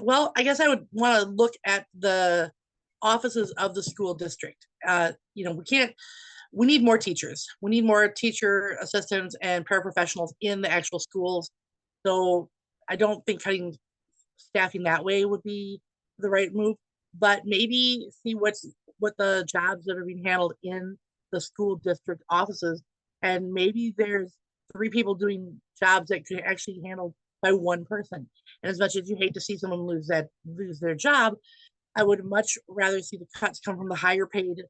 Well, I guess I would want to look at the offices of the school district. We need more teachers. We need more teacher assistants and paraprofessionals in the actual schools. So I don't think cutting staffing that way would be the right move, but maybe see what the jobs that are being handled in the school district offices, and maybe there's three people doing jobs that could actually be handled by one person. And as much as you hate to see someone lose their job, I would much rather see the cuts come from the higher paid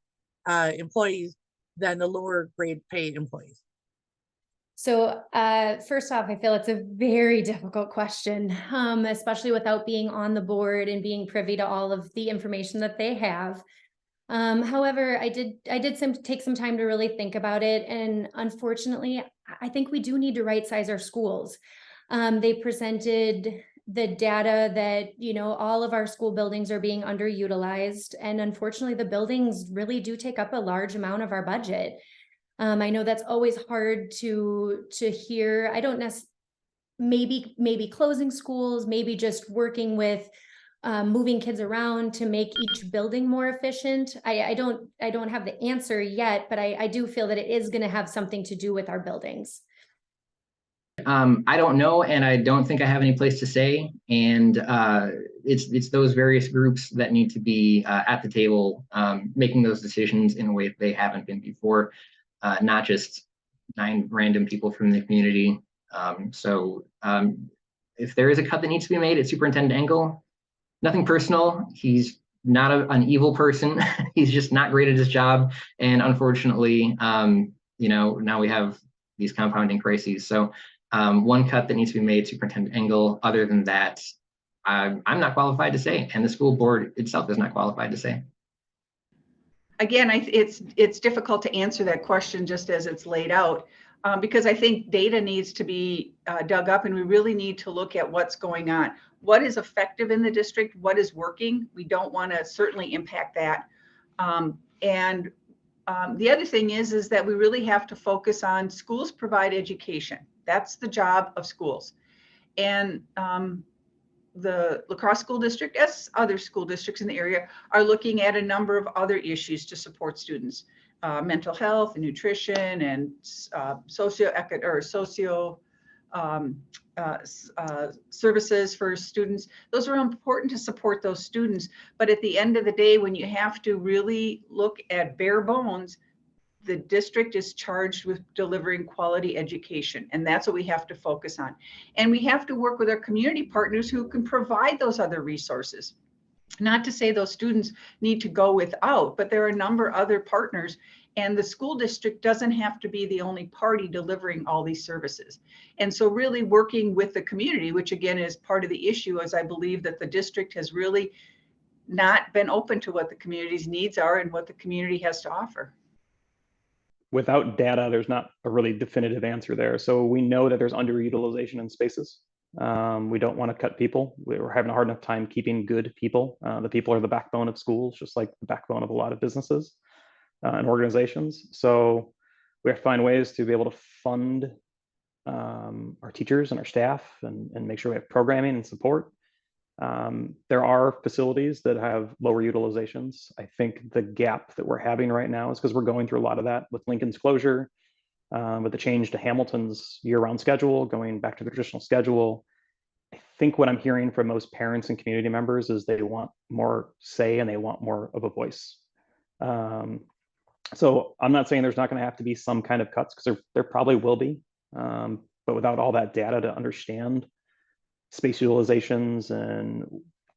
employees than the lower grade paid employees. So first off, I feel it's a very difficult question, especially without being on the board and being privy to all of the information that they have. However, I did take some time to really think about it. And unfortunately, I think we do need to right size our schools. They presented the data that, all of our school buildings are being underutilized. And unfortunately, the buildings really do take up a large amount of our budget. I know that's always hard to hear. I don't necessarily, maybe closing schools, maybe just working with moving kids around to make each building more efficient. I don't have the answer yet, but I do feel that it is going to have something to do with our buildings. I don't know, and I don't think I have any place to say. And it's those various groups that need to be at the table, making those decisions in a way that they haven't been before, not just 9 random people from the community. If there is a cut that needs to be made, it's Superintendent Engel. Nothing personal. He's not an evil person. He's just not great at his job. And unfortunately, now we have these compounding crises. So one cut that needs to be made, Superintendent Engel. Other than that, I'm not qualified to say, and the school board itself is not qualified to say. Again, it's difficult to answer that question just as it's laid out, because I think data needs to be dug up, and we really need to look at what's going on. What is effective in the district? What is working? We don't want to certainly impact that. The other thing is that we really have to focus on schools provide education. That's the job of schools. And the La Crosse School District, as other school districts in the area, are looking at a number of other issues to support students, mental health and nutrition and services for students. Those are important to support those students. But at the end of the day, when you have to really look at bare bones, the district is charged with delivering quality education, and that's what we have to focus on. And we have to work with our community partners who can provide those other resources. Not to say those students need to go without, but there are a number of other partners, and the school district doesn't have to be the only party delivering all these services. And so really working with the community, which again is part of the issue, is I believe that the district has really not been open to what the community's needs are and what the community has to offer. Without data, there's not a really definitive answer there. So we know that there's underutilization in spaces. We don't want to cut people. We're having a hard enough time keeping good people. The people are the backbone of schools, just like the backbone of a lot of businesses and organizations. So we have to find ways to be able to fund our teachers and our staff and make sure we have programming and support. There are facilities that have lower utilizations. I think the gap that we're having right now is because we're going through a lot of that with Lincoln's closure, with the change to Hamilton's year-round schedule, going back to the traditional schedule. I think what I'm hearing from most parents and community members is they want more say and they want more of a voice. So I'm not saying there's not going to have to be some kind of cuts, because there probably will be, but without all that data to understand space utilizations and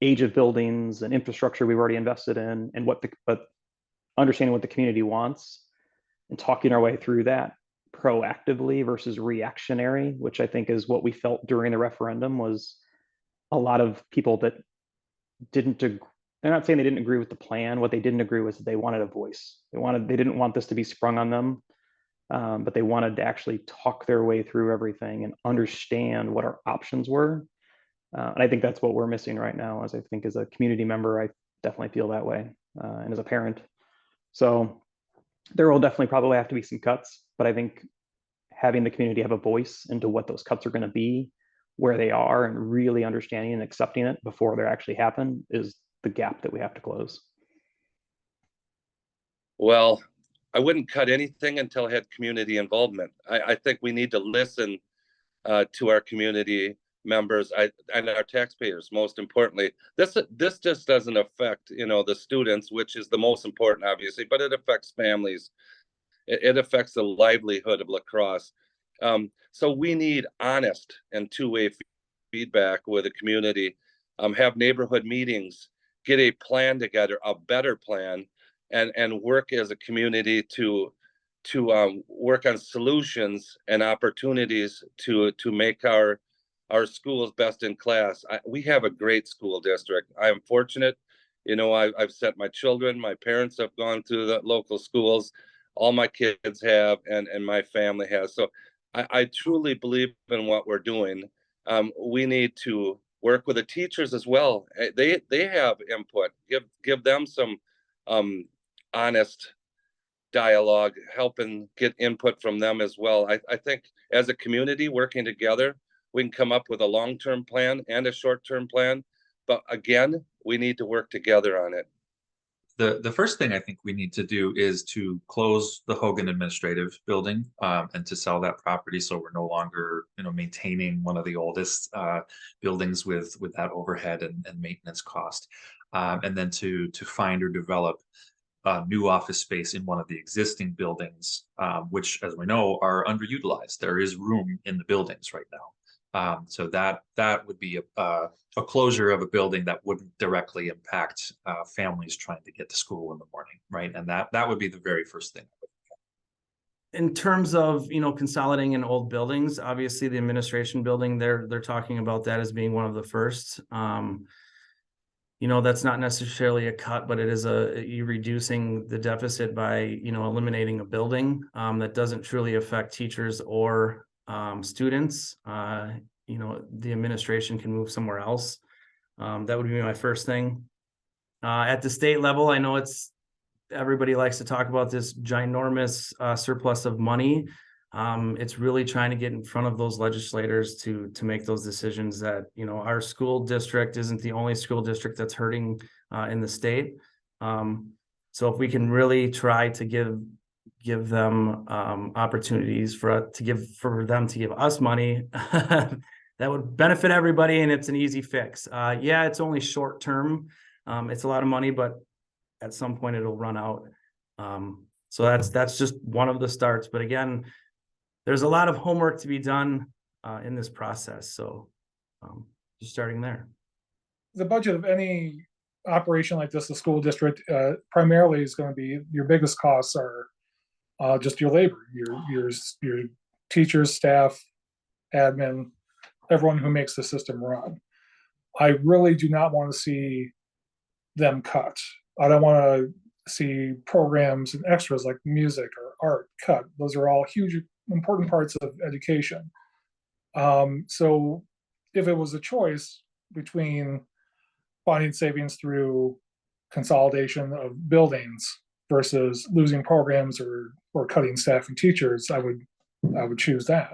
age of buildings and infrastructure we've already invested in, and but understanding what the community wants and talking our way through that proactively versus reactionary, which I think is what we felt during the referendum, was a lot of people that they're not saying they didn't agree with the plan. What they didn't agree with is they wanted a voice. They didn't want this to be sprung on them, but they wanted to actually talk their way through everything and understand what our options were. And I think that's what we're missing right now. As I think as a community member, I definitely feel that way, and as a parent. So there will definitely probably have to be some cuts, but I think having the community have a voice into what those cuts are going to be where they are and really understanding and accepting it before they actually happen is the gap that we have to close. Well, I wouldn't cut anything until I had community involvement. I think we need to listen to our community members and our taxpayers, most importantly. This just doesn't affect, the students, which is the most important, obviously, but it affects families. It affects the livelihood of La Crosse. So we need honest and two-way feedback with the community, have neighborhood meetings, get a plan together, a better plan, and work as a community to work on solutions and opportunities to make our schools best in class. We have a great school district. I am fortunate, I've sent my children, my parents have gone to the local schools, all my kids have, and my family has. So I truly believe in what we're doing. We need to work with the teachers as well. They have input. Give them some honest dialogue, helping get input from them as well. I think as a community working together, we can come up with a long-term plan and a short-term plan. But again, we need to work together on it. The first thing I think we need to do is to close the Hogan Administrative Building and to sell that property, so we're no longer maintaining one of the oldest buildings with that overhead and maintenance cost, and then to find or develop new office space in one of the existing buildings, which, as we know, are underutilized. There is room in the buildings right now. So that would be a closure of a building that wouldn't directly impact families trying to get to school in the morning, right? And that would be the very first thing. In terms of consolidating in old buildings, obviously the administration building, they're talking about that as being one of the first. That's not necessarily a cut, but it is you reducing the deficit by eliminating a building that doesn't truly affect teachers or students. The administration can move somewhere else. That would be my first thing. At the state level, I know everybody likes to talk about this ginormous surplus of money. It's really trying to get in front of those legislators to make those decisions that, our school district isn't the only school district that's hurting in the state. So if we can really try to give them opportunities for them to give us money, that would benefit everybody, and it's an easy fix. Yeah, it's only short term. It's a lot of money, but at some point it'll run out. So that's just one of the starts. But again, there's a lot of homework to be done in this process. So just starting there. The budget of any operation like this, the school district, primarily is going to be, your biggest costs are just your labor, your teachers, staff, admin, everyone who makes the system run. I really do not want to see them cut. I don't want to see programs and extras like music or art cut. Those are all huge, important parts of education. So if it was a choice between finding savings through consolidation of buildings versus losing programs or cutting staff and teachers, I would choose that.